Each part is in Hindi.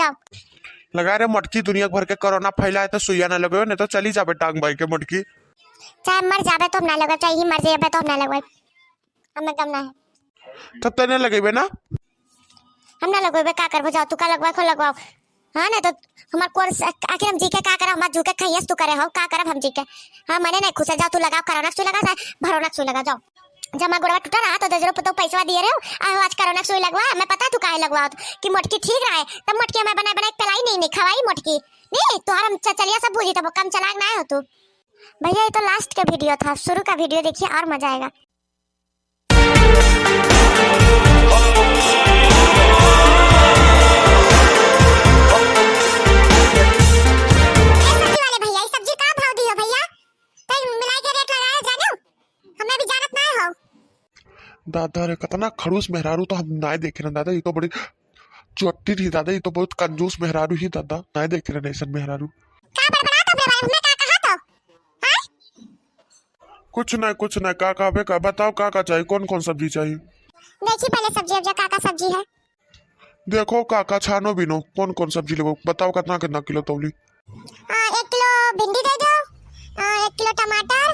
जाओ। लगा रहे मटकी, दुनिया भर के कोरोना फैला है तो सुइया ना लगे, नहीं तो चली जाबे टांग भाई के मटकी। चाहे मर जाबे तो हम ना लगे, चाहे ही मर जाबे तो हम ना लगवाए, हमें गम ना है। तब तने लगेबे ना, हम ना लगवाए, का करबो, जाओ तू का लगवाए को लगवाओ। हाँ ना तो हमार कोर्स आखिर हम जी के का करे, हमार झुके खइयस तू करे हो, का करब हम जी के। हाँ मने नहीं खुश है, जाओ तू लगाओ, कोरोना सुई लगा, भरोना सुई लगा, जाओ। जमा गोड़वा टूटा रहा तो 10 रुपये तो पैसा दिए रहे हो, आओ आज कोरोना सुई लगवा। मैं पता तू काहे लगवा कि मोटकी ठीक रहा है, तब मोटकी मैं बना बना पिलाई नहीं खवाई मोटकी नहीं तो हम चलिया सब बुझी, तब कम चलाक ना हो तू। भैया ये तो लास्ट का वीडियो था, शुरू का वीडियो देखिए और मजा आएगा। दादा रे कितना खड़ूस मेहरारू तो हम ना देखे ना दादा, ये तो बड़ी चोटी थी दादा, ये तो बहुत कंजूस मेहरारू ही दादा, ना देखे ना ऐसा मेहरारू। कुछ ना का बे का बताओ, का चाहिए, कौन कौन सब्जी चाहिए। देखिए पहले सब्जी अब का सब्जी है, देखो का छानो बिनो, कौन कौन सब्जी लेबो बताओ, कितना कितना किलो तौली। 1 किलो भिंडी दे दो, 1 किलो टमाटर,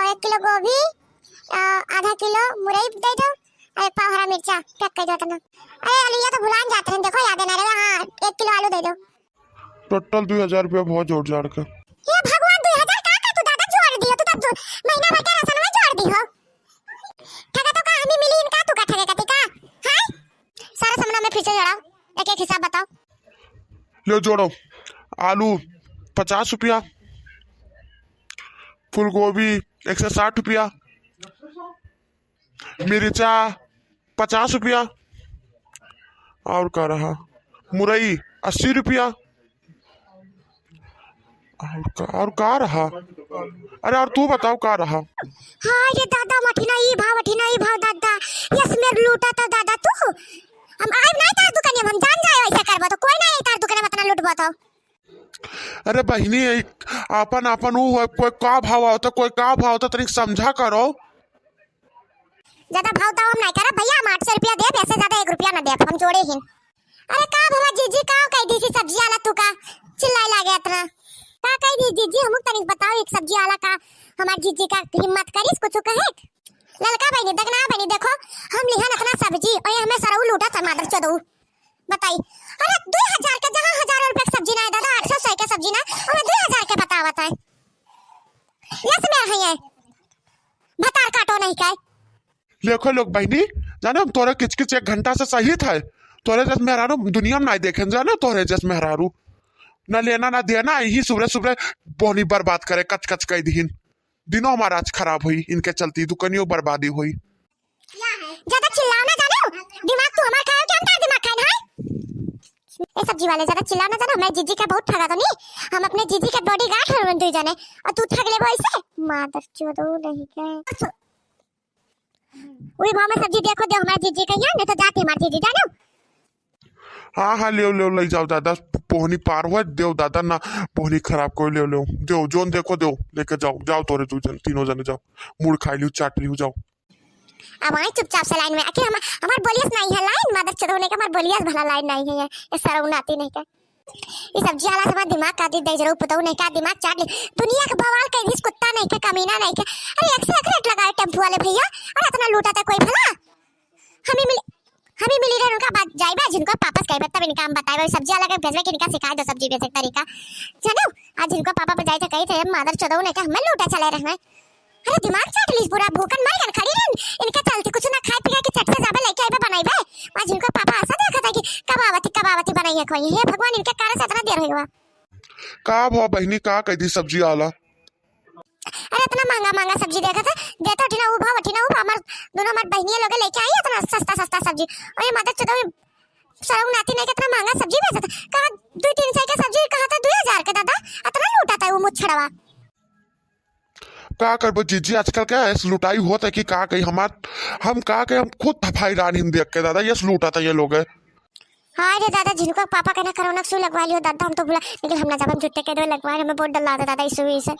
1 किलो गोभी, आधा किलो मुरई दे दो, और 1 पाव हरा मिर्चा पैक कर दो तना। अरे आलू तो भुला जाते हैं, देखो याद है ना रे। हाँ 1 किलो आलू दे दो। टोटल 2000 रुपया बहुत जोड़ जाड़ के। ये भगवान 2000 का तू दादा जोड़ दियो, तू तब महीना भर का राशन में जोड़ दी हो। ठगा तो का हमें मिली, इनका तू का ठगे का टिका। हां सारा सामान में फिर से जोड़ाओ, एक एक हिसाब बताओ। लो जोड़ो, आलू 50 रुपया, फूल गोभी 160 रुपया, मिर्चा 50 रुपया, और का रहा मुरई 80 रुपया, और का रहा, अरे और तू बताओ का रहा। हां ये दादा मठिना ई भाव दादा, यस मेर लूटा था दादा तू। हम आए नहीं तार दुकान में, हम जान जाए ऐसा करबो तो कोई नहीं तार दुकान में इतना लूटबो तो। अरे बहिनी अपन वो कोई का भाव होता, कोई का भाव होता, तनिक समझा करो। ज्यादा भाव ताव हम नहीं करब भैया, हम 800 रुपया दे, ऐसे ज्यादा 1 रुपया ना दे, हम जोड़े ही। अरे का भवा जीजी का कह दी थी सब्जी वाला, तू का चिल्लाए लागे इतना का कह दी जीजी, हम तनिक बताओ एक सब्जी वाला का, हमार जीजी का हिम्मत करिस कुछ कहे। ललका बहनी दगना बहनी देखो, हम लिहन इतना सब्जी और ये हमें सरऊ लूटा था मादर चोदऊ बताई। अरे 2000 का जहां हजारों रुपए की सब्जी ना है दादा, 800 का सब्जी ना और 2000 के बतावत है। यस में है ये भतार काटो नहीं का। देखो लोग बहनी जाने, हम तोरे किचकिच 1 घंटा से सही था, तोरे जस मेहरारू दुनिया में नहीं देखे जाने, तोरे जस मेहरारू न लेना ना देना, यही सुबह सुबह बोनी बर्बाद करे, कच कच कह दीन, दिनों हमारा आज खराब हुई, इनके चलती दुकानियों बर्बादी हुई। ज्यादा चिल्लाओ ना जानो, दिमाग तू हमार खाओ क्या अंतर दिमाग खाए ना। ए सब्जी वाले ज्यादा चिल्लाओ ना जानो, मैं जीजी का बहुत ठगा तो नहीं, हम अपने जीजी के बॉडीगार्ड हैं तू जाने, और तू ठग ले ऐसे मादर चोदऊ नहीं के। वही भाव में सब्जी देखो दे हमारे जीजी का, नहीं तो जाते हमारे जीजी जानो। हाँ ले जाओ दादा, पोहनी पार हुआ देव दादा ना, पोहनी खराब कोई ले दो, जोन देखो दो लेके जाओ तोरे तीनों जने जाओ, मुड़ खाई लियो चाट लियो जाओ। अब आए चुपचाप से लाइन में, आखिर हमार बोलियस नहीं है लाइन, मादर चोदने का हमार बोलियस भला लाइन नहीं है, ये सरऊ नाती नहीं का। ये सब्जी वाला हमारा दिमाग का दी दे जरूर पताऊ नहीं का, दिमाग चाट ले दुनिया का बवाल कह दिस, कुत्ता नहीं का, कमीना नहीं का। अरे 1 से 1 रेट लगाए टेम्पो वाले भैया, अरे इतना लूटा था कोई भला। हमें मिली रहे उनका बात जाइबा, जिनको पापा कहबे तब इनका हम बताएबे, सब्जी वाला के भेजबे कि इनका सिखा दो सब्जी बेचे तरीका जानो। आज जिनको पापा पे जाए थे कही थे मादर चोदऊ नहीं का, हमें लूटा चले रहे। अरे दिमाग चाट लीस पूरा, भूखन मर गन खड़ी रहन, इनका चलती कुछ ना खाए पी के चट से जाबे लेके आइबे बनाइबे। आज जिनको पापा ऐसा देखा था कि कबावती बनाई है कोई, हे भगवान इनके कारण से इतना देर होगा। का भाव बहनी का कह दी सब्जी वाला। अरे इतना महंगा सब्जी देखा था, देता उठिना वो भाव उठिना वो, हमार दोनों हमार बहनियां लोग लेके आई इतना सस्ता सब्जी, और ये मादर चोदऊ सरऊ नाती नहीं कितना महंगा सब्जी बेचा था। कहा 2-3 का सब्जी कहा था 2000 का दादा, इतना लूटा था वो मुछड़वा। का करबो जीजी, आजकल क्या है लुटाई होता है कि का कही हम का कही, हम खुद थफाई रानी हम देख के दादा, यस लूटा था ये लोग है। हाँ रे दादा, जिनको पापा कहना कोरोना सुई लगवा लियो दादा, हम तो बोला लेकिन हम ना जब हम जुट्टे के दो लगवा, हमें बहुत डर लगा दादा इस सुई से।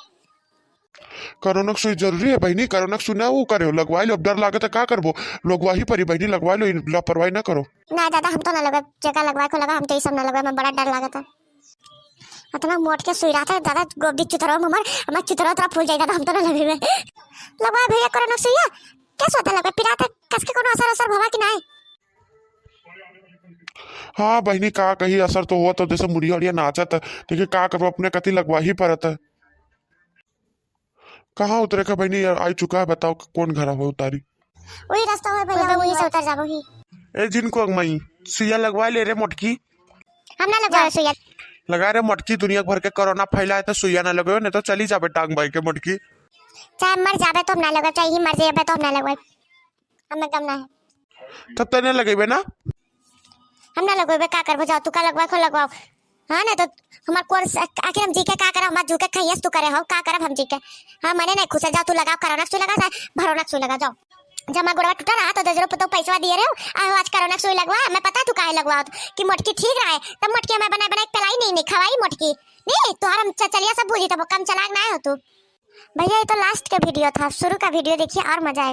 कोरोना की सुई जरूरी है बहनी, कोरोना की सुई ना वो करे लगवाई लो, अब डर लागे तो का करबो, लगवाही परी बहनी, लगवाई लो, लापरवाही ना करो। ना दादा हम तो ना लगा, जगह लगवा को लगा, हम तो ये सब ना लगा, मैं बड़ा डर लगा था। इतना मोट के सुई रहा था दादा, गोभी चुतरा हमार चुतरा उतरा फूल जाएगा, हम तो ना लगे लगवा भैया कोरोना सुइया क्या सोता लगा पिरा था कस के कोनो असर असर भवा कि नहीं। हाँ बहनी का कहीं असर तो हुआ, तो जैसे मुड़िया उड़िया नाचत है, देखिए का करबो, अपने कति लगवा ही पड़त है। कहाँ उतरे का बहनी यार, आई चुका है, बताओ कौन घर है उतारी। वही रास्ता है भैया, वही से उतर जाबो ही। ए जिनको अगमई सुइया लगवा ले रे मोटकी, हम ना लगवा सुइया, लगा रे मोटकी, दुनिया भर के कोरोना फैला है तो सुइया ना लगो, नहीं तो चली जाबे टांग भाई के मोटकी। चाहे मर जाबे तो हम ना लगवा, चाहे ही मर जाबे तो हम ना लगवा, हमें कम ना है। तब तने लगेबे ना, हम ना लगवेबे, का करबो, जाओ तू का लगवा को लगवाओ। हाँ ना तो हमार कोर्स आखिर हम जी के का करब, हमार जू के खइयस तू करे हो, का करब हम जी के। हाँ मने नहीं खुश, जाओ तू लगाओ, कोरोना सुई लगा, भरोना सुई लगा, जाओ। जब हमारा गोड़वा टूटा रहा तो 10 रुपये तो पैसा दिए रहे, आज कोरोना सुई लगवा, मैं पता तू काहे लगवा कि मोटकी ठीक रहा है, तब मोटकी हमें बना बना पिलाई नहीं खवाई मोटकी नहीं, तुहार हम चलिया सब भूली, तब कम चलाक ना हो तू। भैया ये तो लास्ट का वीडियो था, शुरू का वीडियो देखिए और मजा आएगा।